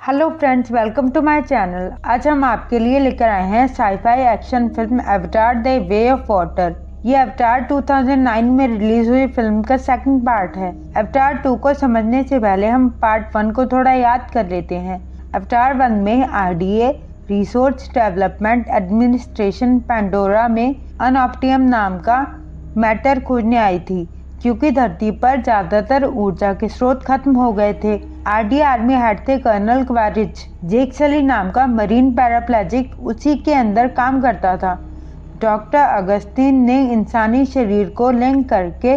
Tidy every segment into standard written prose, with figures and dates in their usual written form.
Hello friends, welcome to my channel. आज हम आपके लिए लेकर आए हैं sci fi action film Avatar the way of water. ये अवतार 2009 में रिलीज हुई फिल्म का सेकंड पार्ट है। अवतार 2 को समझने से पहले हम पार्ट 1 को थोड़ा याद कर लेते हैं। अवतार 1 में RDA resource development administration Pandora में अनऑप्टियम नाम का मैटर खोजने आई थी, क्योंकि धरती पर ज्यादातर ऊर्जा के स्रोत खत्म हो गए थे। RDA आर्मी हेड थे कर्नल क्वारिज। जेक सली नाम का मरीन पैराप्लेजिक उसी के अंदर काम करता था। डॉक्टर अगस्तीन ने इंसानी शरीर को लिंक करके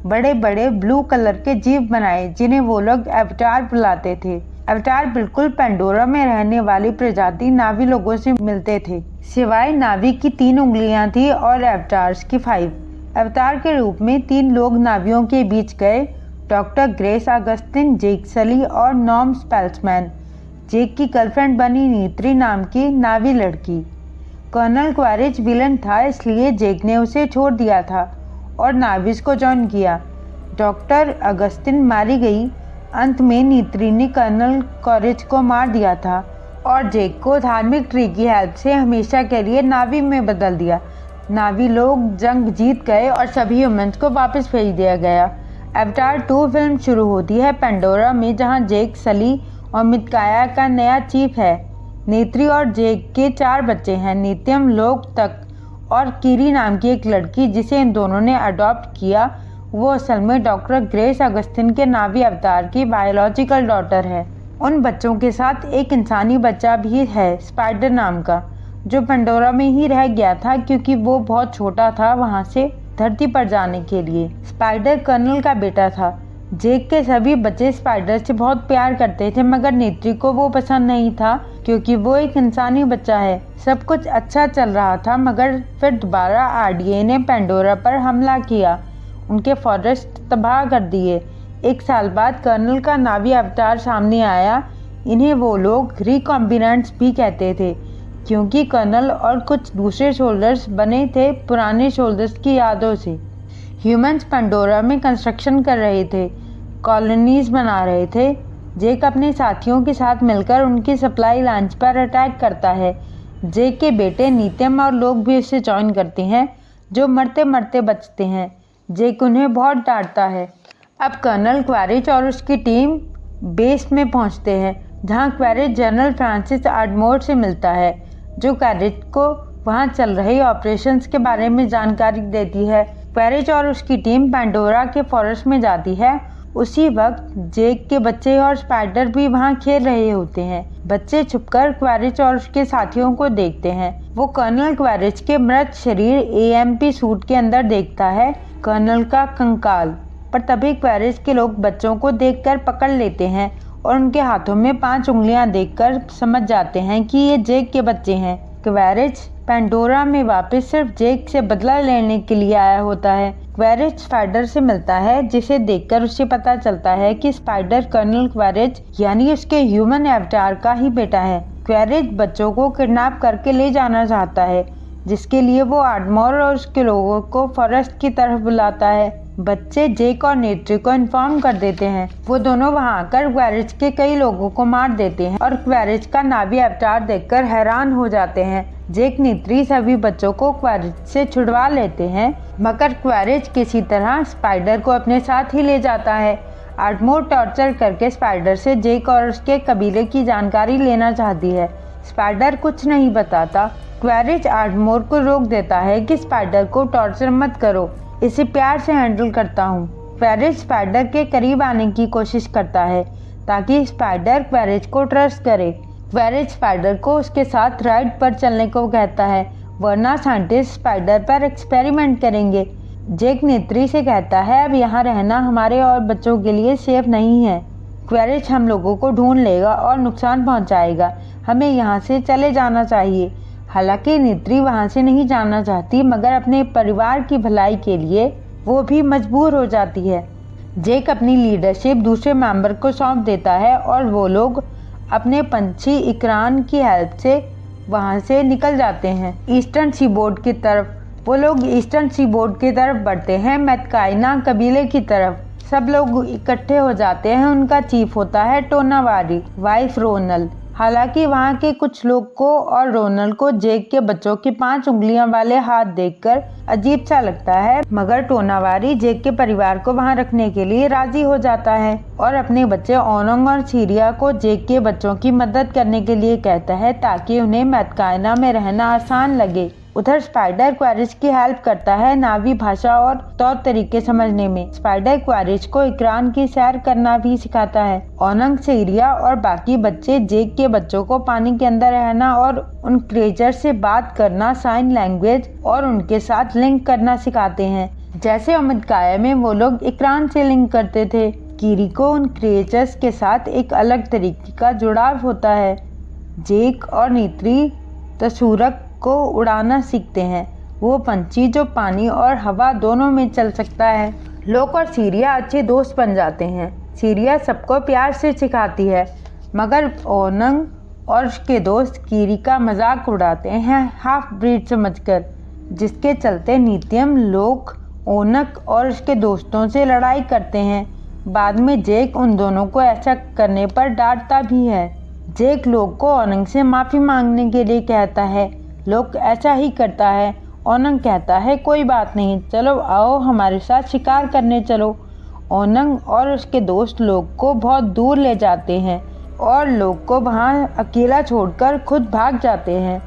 बड़े बड़े ब्लू कलर के जीव बनाए, जिन्हें वो लोग अवतार बुलाते थे। अवतार बिल्कुल पेंडोरा में रहने वाली प्रजाति नावी लोगों से मिलते थे, सिवाय नावी की 3 उंगलियां थी और अवतार्स की 5। अवतार के रूप में 3 लोग नावियों के बीच गए, डॉक्टर ग्रेस अगस्तिन, जेक सली और नॉर्म स्पेल्समैन। जेक की गर्लफ्रेंड बनी नीत्री नाम की नावी लड़की। कर्नल क्वारिज विलन था, इसलिए जेक ने उसे छोड़ दिया था और नाविस को ज्वाइन किया। डॉक्टर अगस्तिन मारी गई। अंत में नीत्री ने कर्नल क्वारिज को मार दिया था और जेक को धार्मिक ट्री की हेल्प से हमेशा के लिए नावी में बदल दिया। नावी लोग जंग जीत गए और सभी ह्यूमंस को वापस भेज दिया गया। अवतार 2 फिल्म शुरू होती है पेंडोरा में, जहां जेक सली और मितकाया का नया चीफ है। नेत्री और जेक के 4 बच्चे हैं, नित्यम, लोक तक और कीरी नाम की एक लड़की जिसे इन दोनों ने अडॉप्ट किया। वो असल में डॉक्टर ग्रेस अगस्तिन के नावी अवतार की बायोलॉजिकल डॉटर है। उन बच्चों के साथ एक इंसानी बच्चा भी है, स्पाइडर नाम का, जो पेंडोरा में ही रह गया था क्योंकि वो बहुत छोटा था वहां से धरती पर जाने के लिए। स्पाइडर कर्नल का बेटा था। जेक के सभी बच्चे स्पाइडर से बहुत प्यार करते थे, मगर नेत्री को वो पसंद नहीं था क्योंकि वो एक इंसानी बच्चा है। सब कुछ अच्छा चल रहा था, मगर फिर दोबारा RDA ने पेंडोरा पर हमला किया, उनके फॉरेस्ट तबाह कर दिए। 1 साल बाद कर्नल का नावी अवतार सामने आया। इन्हें वो लोग रिकॉम्बिनेंट्स भी कहते थे, क्योंकि कर्नल और कुछ दूसरे सोल्जर्स बने थे पुराने सोल्जर्स की यादों से। ह्यूमंस पेंडोरा में कंस्ट्रक्शन कर रहे थे, कॉलोनीज बना रहे थे। जेक अपने साथियों के साथ मिलकर उनकी सप्लाई लाइन्स पर अटैक करता है। जेक के बेटे नित्यम और लोग भी उसे ज्वाइन करते हैं, जो मरते मरते बचते हैं। जेक उन्हें बहुत डांटता है। अब कर्नल क्वारिज और उसकी टीम बेस में पहुंचते हैं, जहां क्वारिज जनरल फ्रांसिस आर्डमोर से मिलता है, जो क्वारिज को वहां चल रहे ऑपरेशंस के बारे में जानकारी देती है। क्वारिज और उसकी टीम पेंडोरा के फॉरेस्ट में जाती है। उसी वक्त जेक के बच्चे और स्पाइडर भी वहां खेल रहे होते हैं। बच्चे छुपकर क्वारिज और उसके साथियों को देखते हैं। वो कर्नल क्वारिज के मृत शरीर AMP सूट के अंदर देखता है, कर्नल का कंकाल। पर तभी क्वारिज के लोग बच्चों को देखकर पकड़ लेते हैं और उनके हाथों में 5 उंगलियां देखकर समझ जाते हैं कि ये जेक के बच्चे हैं। क्वारिज पेंडोरा में वापस सिर्फ जेक से बदला लेने के लिए आया होता है। क्वारिज स्पाइडर से मिलता है, जिसे देखकर उसे पता चलता है कि स्पाइडर कर्नल क्वारिज यानी उसके ह्यूमन अवतार का ही बेटा है। क्वारिज बच्चों को किडनैप करके ले जाना चाहता है, जिसके लिए वो आर्डमोर और उसके लोगों को फॉरेस्ट की तरफ बुलाता है। बच्चे जेक और नेत्री को इन्फॉर्म कर देते हैं। वो दोनों वहां आकर क्वारिज के कई लोगों को मार देते हैं और क्वारिज का नावी अवतार देखकर हैरान हो जाते हैं। जेक नेत्री सभी बच्चों को क्वारिज से छुड़वा लेते हैं, मगर क्वारिज किसी तरह स्पाइडर को अपने साथ ही ले जाता है। आर्डमोर टॉर्चर करके स्पाइडर से जेक और उसके कबीले की जानकारी लेना चाहती है। स्पाइडर कुछ नहीं बताता। क्वारिज आर्डमोर को रोक देता है कि स्पाइडर को टॉर्चर मत करो, इसे प्यार से हैंडल करता हूँ। क्वारिज स्पाइडर के करीब आने की कोशिश करता है ताकि स्पाइडर क्वारिज को ट्रस्ट करे। क्वारिज स्पाइडर को उसके साथ राइड पर चलने को कहता है, वरना साइंटिस्ट स्पाइडर पर एक्सपेरिमेंट करेंगे। जेक नेत्री से कहता है, अब यहाँ रहना हमारे और बच्चों के लिए सेफ नहीं है। क्वारिज हम लोगों को ढूंढ लेगा और नुकसान पहुँचाएगा, हमें यहाँ से चले जाना चाहिए। हालांकि नेत्री वहां से नहीं जाना चाहती, मगर अपने परिवार की भलाई के लिए वो भी मजबूर हो जाती है। जेक अपनी लीडरशिप दूसरे मेंबर को सौंप देता है और वो लोग अपने पंछी इकरान की हेल्प से वहां से निकल जाते हैं ईस्टर्न सीबोर्ड की तरफ। वो लोग ईस्टर्न सीबोर्ड की तरफ बढ़ते हैं, मैतकाइना कबीले की तरफ। सब लोग इकट्ठे हो जाते हैं। उनका चीफ होता है टोनावारी, वाइफ रोनल। हालांकि वहाँ के कुछ लोग को और रोनल को जेक के बच्चों की 5 उंगलियां वाले हाथ देखकर अजीब सा लगता है, मगर टोनावारी जेक के परिवार को वहाँ रखने के लिए राजी हो जाता है और अपने बच्चे ओनंग और सीरिया को जेक के बच्चों की मदद करने के लिए कहता है ताकि उन्हें मैथकाइना में रहना आसान लगे। उधर स्पाइडर क्वारिज की हेल्प करता है नावी भाषा और तौर तरीके समझने में। स्पाइडर क्वारिज को इकरान की सैर करना भी सिखाता है। ओनंग, सीरिया और बाकी बच्चे जेक के बच्चों को पानी के अंदर रहना और उन क्रिएचर से बात करना, साइन लैंग्वेज और उनके साथ लिंक करना सिखाते हैं, जैसे अमितकाया में वो लोग इकरान से लिंक करते थे। कीरी को उन क्रिएचर्स के साथ एक अलग तरीके का जुड़ाव होता है। जेक और नीत्री तसूरक को उड़ाना सीखते हैं, वो पंछी जो पानी और हवा दोनों में चल सकता है। लोक और सीरिया अच्छे दोस्त बन जाते हैं। सीरिया सबको प्यार से सिखाती है, मगर ओनंग और उसके दोस्त कीरी का मजाक उड़ाते हैं हाफ ब्रीड समझकर, जिसके चलते नित्यम, लोक, ओनक और उसके दोस्तों से लड़ाई करते हैं। बाद में जेक उन दोनों को ऐसा करने पर डांटता भी है। जेक लोक को ओनंग से माफ़ी मांगने के लिए कहता है। लोक ऐसा ही करता है। ओनंग कहता है कोई बात नहीं, चलो आओ हमारे साथ शिकार करने चलो। ओनंग और उसके दोस्त लोक को बहुत दूर ले जाते हैं और लोक को वहाँ अकेला छोड़कर खुद भाग जाते हैं।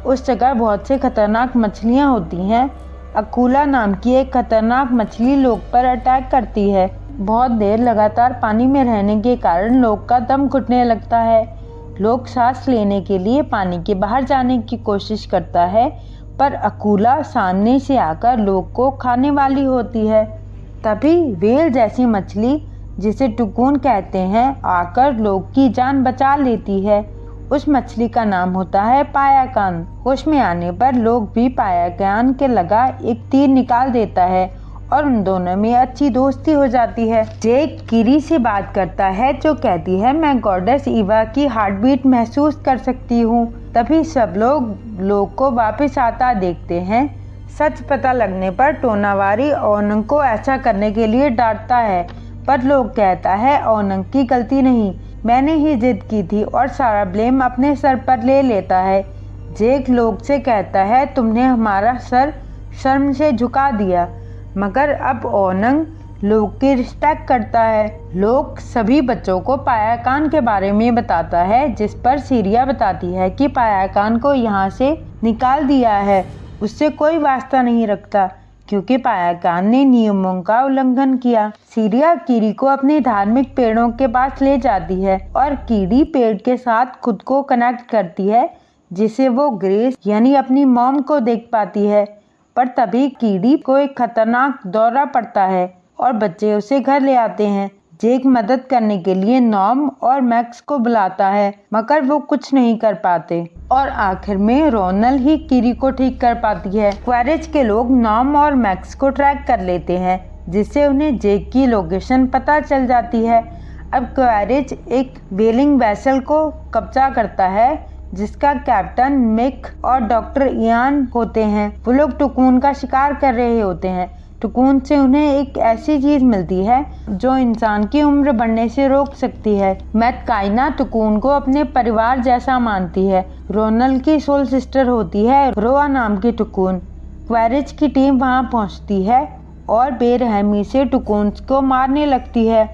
उस जगह बहुत से खतरनाक मछलियाँ होती हैं। अकूला नाम की एक खतरनाक मछली लोक पर अटैक करती है। बहुत देर लगातार पानी में रहने के कारण लोक का दम घुटने लगता है। लोक सांस लेने के लिए पानी के बाहर जाने की कोशिश करता है, पर अकूला सामने से आकर लोक को खाने वाली होती है। तभी वेल जैसी मछली, जिसे टुकून कहते हैं, आकर लोक की जान बचा लेती है। उस मछली का नाम होता है पायाकान। होश में आने पर लोक भी पायाकान के लगा एक तीर निकाल देता है और उन दोनों में अच्छी दोस्ती हो जाती है। जेक कीरी से बात करता है, जो कहती है मैं गॉडेस ईवा की हार्ट बीट महसूस कर सकती हूँ। तभी सब लोग को वापस आता देखते हैं। सच पता लगने पर टोनावारी ओनंग को ऐसा करने के लिए डांटता है, पर लोग कहता है ओनंग की गलती नहीं, मैंने ही जिद की थी और सारा ब्लेम अपने सर पर ले लेता है। जेक लोग से कहता है तुमने हमारा सर शर्म से झुका दिया, मगर अब ओनंग लोग की रिस्पेक्ट करता है। लोग सभी बच्चों को पायाकान के बारे में बताता है, जिस पर सीरिया बताती है कि पायाकान को यहाँ से निकाल दिया है, उससे कोई वास्ता नहीं रखता क्योंकि पायाकान ने नियमों का उल्लंघन किया। सीरिया कीरी को अपने धार्मिक पेड़ों के पास ले जाती है और कीरी पेड़ के साथ खुद को कनेक्ट करती है, जिसे वो ग्रेस यानी अपनी मॉम को देख पाती है। पर तभी कीड़ी को एक खतरनाक दौरा पड़ता है और बच्चे उसे घर ले आते हैं। जेक मदद करने के लिए नॉम और मैक्स को बुलाता है, मगर वो कुछ नहीं कर पाते और आखिर में रोनल ही कीरी को ठीक कर पाती है। क्वारिज के लोग नॉम और मैक्स को ट्रैक कर लेते हैं, जिससे उन्हें जेक की लोकेशन पता चल जाती है। अब क्वारिज एक व्हेलिंग वेसल को कब्जा करता है, जिसका कैप्टन मिक और डॉक्टर इयान होते हैं। वो लोग टुकून का शिकार कर रहे होते हैं। टुकून से उन्हें एक ऐसी चीज मिलती है जो इंसान की उम्र बढ़ने से रोक सकती है। मैथकाइना टुकून को अपने परिवार जैसा मानती है। रोनल की सोल सिस्टर होती है रोआ नाम की टुकून। क्वारिज की टीम वहां पहुंचती है और बेरहमी से टुकून को मारने लगती है।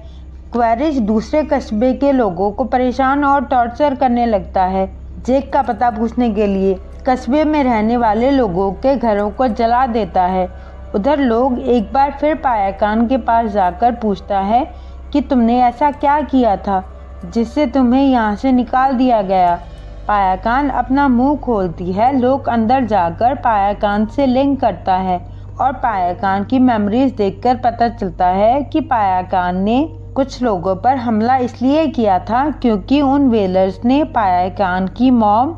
क्वारिज दूसरे कस्बे के लोगों को परेशान और टॉर्चर करने लगता है। जेक का पता पूछने के लिए कस्बे में रहने वाले लोगों के घरों को जला देता है। उधर लोग एक बार फिर पायाकान के पास जाकर पूछता है कि तुमने ऐसा क्या किया था जिससे तुम्हें यहाँ से निकाल दिया गया। पायाकान अपना मुंह खोलती है। लोग अंदर जाकर पायाकान से लिंक करता है और पायाकान की मेमोरीज देखकर पता चलता है कि पायाकान ने कुछ लोगों पर हमला इसलिए किया था क्योंकि उन वेलर्स ने पायाकान की मॉम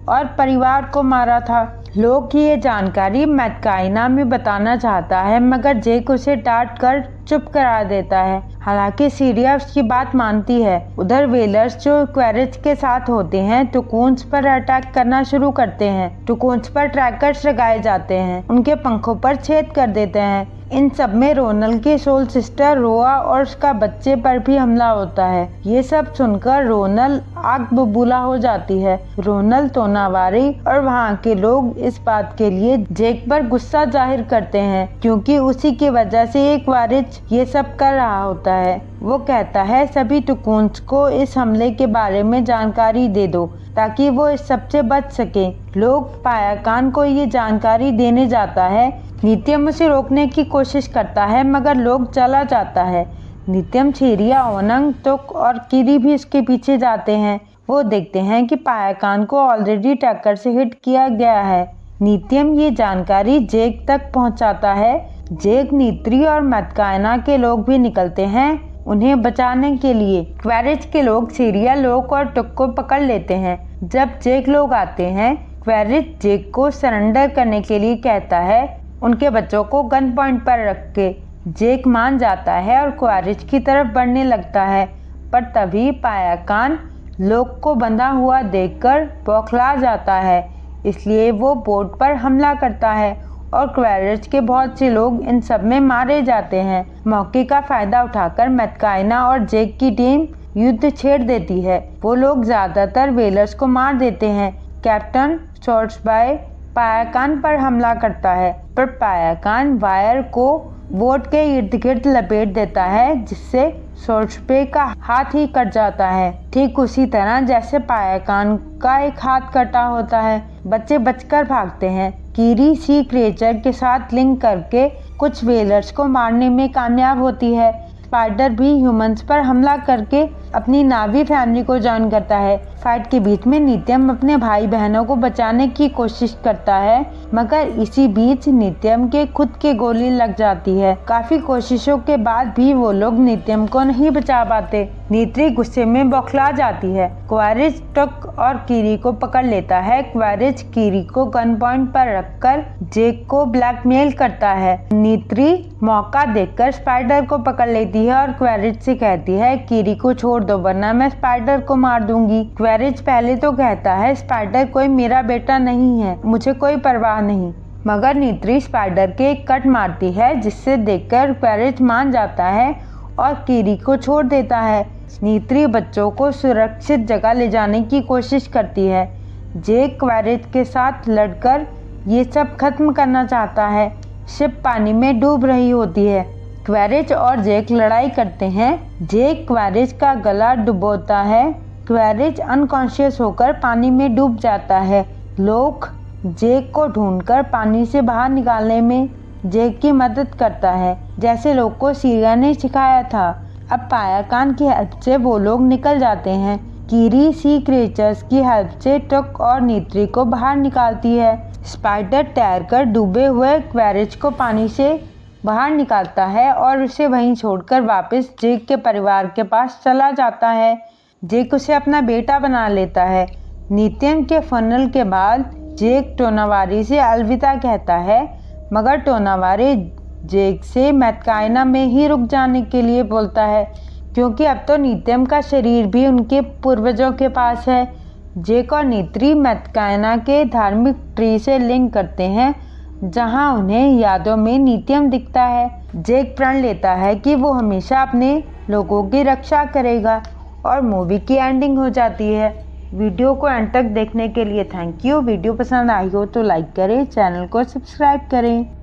और परिवार को मारा था। लोग की ये जानकारी मैथकाइना में बताना चाहता है, मगर जेक उसे डांट कर चुप करा देता है। हालांकि सीरिया उसकी बात मानती है। उधर वेलर्स जो क्वेरिज के साथ होते हैं टुकून्स पर अटैक करना शुरू करते हैं। टुकून्स पर ट्रैकर्स लगाए जाते हैं, उनके पंखों पर छेद कर देते हैं। इन सब में रोनल की सोल सिस्टर रोआ और उसका बच्चे पर भी हमला होता है। ये सब सुनकर रोनल आग बबूला हो जाती है। रोनल, तोनावारी और वहाँ के लोग इस बात के लिए जेक पर गुस्सा जाहिर करते हैं क्योंकि उसी की वजह से एक वारिस ये सब कर रहा होता है। वो कहता है सभी टुकुन्स को इस हमले के बारे में जानकारी दे दो ताकि वो इस सब से बच सके। लोग पायाकान को ये जानकारी देने जाता है। नित्यम उसे रोकने की कोशिश करता है मगर लोग चला जाता है। नित्यम, छेरिया, ओनंग, तुक और किरी भी इसके पीछे जाते हैं। वो देखते हैं कि पायाकान को ऑलरेडी टक्कर से हिट किया गया है। नित्यम ये जानकारी जेक तक पहुंचाता है। जेक, नीत्री और मैथकायना के लोग भी निकलते हैं उन्हें बचाने के लिए। क्वेरिज के लोग छेरिया, लोक और टुक को पकड़ लेते हैं। जब जेक लोग आते हैं, क्वेरिज जेक को सरेंडर करने के लिए कहता है, उनके बच्चों को गन पॉइंट पर रख के। जेक मान जाता है और क्वेरिज की तरफ बढ़ने लगता है, पर तभी पायाकान लोक को बंधा हुआ देखकर बौखला जाता है, इसलिए वो बोट पर हमला करता है और क्वेरिज के बहुत से लोग इन सब में मारे जाते हैं। मौके का फायदा उठाकर मैथकायना और जेक की टीम युद्ध छेड़ देती है। वो लोग ज्यादातर वेलर्स को मार देते हैं। कैप्टन शॉर्ट्सबाय पायाकान पर हमला करता है, पर पायाकान वायर को बोट के इर्द गिर्द लपेट देता है जिससे शॉर्ट्सबे का हाथ ही कट जाता है, ठीक उसी तरह जैसे पायाकान का एक हाथ कटा होता है। बच्चे बचकर भागते हैं। कीरी सी क्रिएचर के साथ लिंक करके कुछ वेलर्स को मारने में कामयाब होती है। स्पाइडर भी ह्यूमंस पर हमला करके अपनी नावी फैमिली को ज्वाइन करता है। फाइट के बीच में नित्यम अपने भाई बहनों को बचाने की कोशिश करता है मगर इसी बीच नित्यम के खुद के गोली लग जाती है। काफी कोशिशों के बाद भी वो लोग नित्यम को नहीं बचा पाते। नीत्री गुस्से में बौखला जाती है। क्वेरिज टक और कीरी को पकड़ लेता है। क्वेरिज कीरी को गन पॉइंट पर रखकर जेक को ब्लैकमेल करता है। नीत्री मौका देखकर स्पाइडर को पकड़ लेती है और क्वेरिज से कहती है, कीरी को छोड़ दो वरना मैं स्पाइडर को मार दूंगी। क्वेरिज पहले तो कहता है, स्पाइडर कोई मेरा बेटा नहीं है, मुझे कोई परवाह नहीं, मगर नीत्री स्पाइडर के एक कट मारती है जिससे देखकर क्वेरिज मान जाता है और कीरी को छोड़ देता है। नीत्री बच्चों को सुरक्षित जगह ले जाने की कोशिश करती है। जेक क्वेरिज के साथ लड़कर ये सब खत्म करना चाहता है। शिप पानी में डूब रही होती है। क्वेरिज और जेक लड़ाई करते हैं। जेक क्वेरिज का गला डुबोता है। क्वेरिज अनकॉन्शियस होकर पानी में डूब जाता है। लोक जेक को ढूंढकर पानी से बाहर निकालने में जेक की मदद करता है, जैसे लोक को सीरिया ने सिखाया था। अब पायाकान की हेल्प से वो लोग निकल जाते हैं। कीरी सी क्रिएचर्स की हेल्प से टक और नीत्री को बाहर निकालती है। स्पाइडर तैरकर डूबे हुए क्वेरिज को पानी से बाहर निकालता है और उसे वहीं छोड़कर वापस जेक के परिवार के पास चला जाता है। जेक उसे अपना बेटा बना लेता है। नित्यम के फनल के बाद जेक टोनावारी से अलविदा कहता है, मगर टोनावारी जेक से मैथकायना में ही रुक जाने के लिए बोलता है क्योंकि अब तो नित्यम का शरीर भी उनके पूर्वजों के पास है। जेक और नीत्री मैथकायना के धार्मिक ट्री से लिंक करते हैं जहां उन्हें यादों में नित्यम दिखता है। जेक प्रण लेता है कि वो हमेशा अपने लोगों की रक्षा करेगा और मूवी की एंडिंग हो जाती है। वीडियो को एंड तक देखने के लिए थैंक यू। वीडियो पसंद आई हो तो लाइक करें, चैनल को सब्सक्राइब करें।